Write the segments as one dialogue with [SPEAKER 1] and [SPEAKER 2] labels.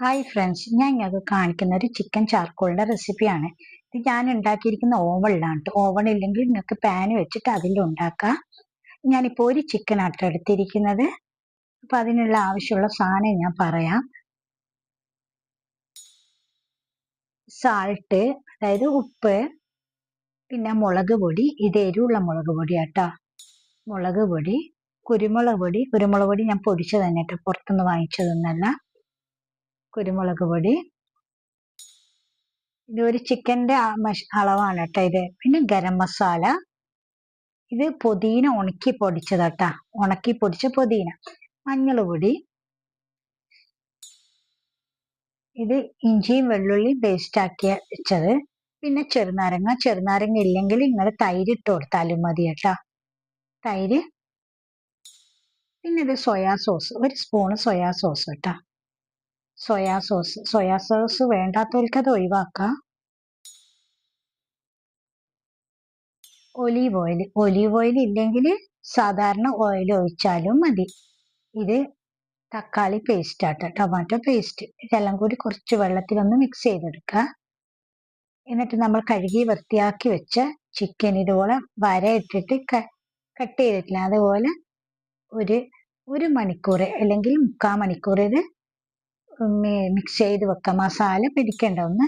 [SPEAKER 1] Hi friends, ഞാൻ നിങ്ങൾക്ക് കാണിക്കുന്ന ഒരു ചിക്കൻ ചാർക്കോളിന്റെ റെസിപ്പിയാണ്. ഇത് ഞാൻ ഉണ്ടാക്കിയിരിക്കുന്ന ഓവനിലാണ് കേട്ടോ. ഓവൺ ഇല്ലെങ്കിൽ നിങ്ങൾക്ക് പാൻ വെച്ചിട്ട് അതിലുണ്ടാക്കാം. ഞാനിപ്പോൾ ഒരു ചിക്കൻ ആട്ടോ എടുത്തിരിക്കുന്നത്. അപ്പം അതിനുള്ള ആവശ്യമുള്ള സാധനം ഞാൻ പറയാം. സാൾട്ട്, അതായത് ഉപ്പ്, പിന്നെ മുളക് പൊടി. ഇത് എരിവുള്ള മുളക് പൊടി ആട്ടോ. മുളക് പൊടി, കുരുമുളക് പൊടി ഞാൻ പൊടിച്ചത് തന്നെ കേട്ടോ, പുറത്തുനിന്ന് വാങ്ങിച്ചതൊന്നല്ല. കുരുമുളക് പൊടി, ഇത് ഒരു ചിക്കൻ്റെ അളവാണ് കേട്ടോ ഇത്. പിന്നെ ഗരം മസാല, ഇത് പുതിന ഉണക്കി പൊടിച്ചതാട്ടാ, ഉണക്കി പൊടിച്ച പുതിന. മഞ്ഞൾ പൊടി, ഇത് ഇഞ്ചിയും വെള്ളുള്ളിയും പേസ്റ്റ് ആക്കി വെച്ചത്. പിന്നെ ചെറുനാരങ്ങ ഇല്ലെങ്കിൽ നിങ്ങൾ തൈര് ഇട്ട് കൊടുത്താലും മതി കേട്ടാ, തൈര്. പിന്നെ ഇത് സോയാ സോസ്, ഒരു സ്പൂണ് സോയാ സോസ് കേട്ടാ. സോയാ സോസ് വേണ്ടാത്തവർക്ക് അത് ഒഴിവാക്കാം. ഒലീവ് ഓയിൽ ഇല്ലെങ്കിൽ സാധാരണ ഓയിൽ ഒഴിച്ചാലും മതി. ഇത് തക്കാളി പേസ്റ്റ് ആട്ടോ, ടൊമാറ്റോ പേസ്റ്റ്. ഇതെല്ലാം കൂടി കുറച്ച് വെള്ളത്തിലൊന്ന് മിക്സ് ചെയ്തെടുക്കുക. എന്നിട്ട് നമ്മൾ കഴുകി വൃത്തിയാക്കി വെച്ച ചിക്കൻ ഇതുപോലെ വര ഇട്ടിട്ട് കട്ട് ചെയ്തിട്ടില്ല, അതുപോലെ ഒരു മണിക്കൂർ അല്ലെങ്കിൽ 3/4 മണിക്കൂർ ഇത് മിക്സ് ചെയ്ത് വെക്കാം, മസാല പിടിക്കേണ്ട ഒന്ന്.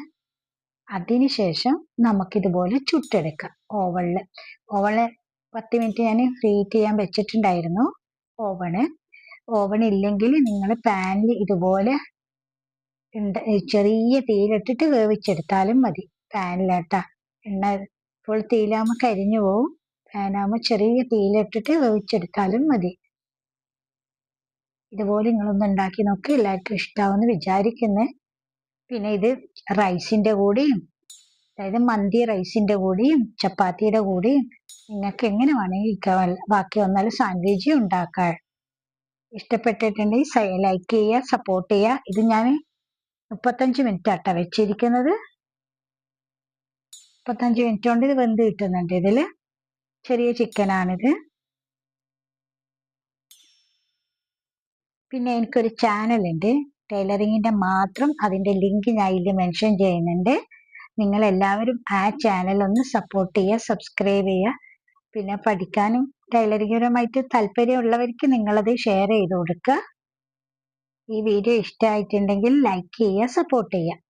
[SPEAKER 1] അതിനുശേഷം നമുക്കിതുപോലെ ചുട്ടെടുക്കാം ഓവണിൽ. 10 മിനിറ്റ് ഞാൻ ഹീറ്റ് ചെയ്യാൻ വെച്ചിട്ടുണ്ടായിരുന്നു ഓവൺ ഇല്ലെങ്കിൽ നിങ്ങൾ പാനിൽ ഇതുപോലെ ചെറിയ തീയിലിട്ടിട്ട് വേവിച്ചെടുത്താലും മതി. പാനിലാട്ടാ, എണ്ണ ഫുൾ തീയിലാകുമ്പോൾ കരിഞ്ഞു പോവും. പാനാകുമ്പോൾ ചെറിയ തീയിലിട്ടിട്ട് വേവിച്ചെടുത്താലും മതി. ഇതുപോലെ നിങ്ങളൊന്ന് ഉണ്ടാക്കി നോക്കി, എല്ലാവർക്കും ഇഷ്ടാവുമെന്ന് വിചാരിക്കുന്നു. പിന്നെ ഇത് റൈസിന്റെ കൂടെയും, അതായത് മന്തി റൈസിന്റെ കൂടെയും ചപ്പാത്തിയുടെ കൂടെയും നിങ്ങൾക്ക് എങ്ങനെ വേണമെങ്കിൽ ബാക്കി വന്നാലും സാൻഡ്വിച്ച് ഉണ്ടാക്കാം. ഇഷ്ടപ്പെട്ടിട്ടുണ്ടെങ്കിൽ ലൈക്ക് ചെയ്യുക, സപ്പോർട്ട് ചെയ്യുക. ഇത് ഞാൻ 35 മിനിറ്റ് ആട്ടാ വെച്ചിരിക്കുന്നത്. 35 മിനിറ്റ് കൊണ്ട് ഇത് വെന്ത് കിട്ടുന്നുണ്ട്. ഇതിൽ ചെറിയ ചിക്കനാണിത്. പിന്നെ എനിക്കൊരു ചാനലുണ്ട് ടൈലറിങ്ങിന്റെ മാത്രം, അതിന്റെ ലിങ്ക് ഞാൻ ഇതിൽ മെൻഷൻ ചെയ്യുന്നുണ്ട്. നിങ്ങൾ എല്ലാവരും ആ ചാനൽ ഒന്ന് സപ്പോർട്ട് ചെയ്യുക, സബ്സ്ക്രൈബ് ചെയ്യുക. പിന്നെ പഠിക്കാനും ടൈലറിംഗുപരമായിട്ട് താല്പര്യമുള്ളവർക്ക് നിങ്ങളത് ഷെയർ ചെയ്ത് കൊടുക്കുക. ഈ വീഡിയോ ഇഷ്ടമായിട്ടുണ്ടെങ്കിൽ ലൈക്ക് ചെയ്യുക, സപ്പോർട്ട് ചെയ്യുക.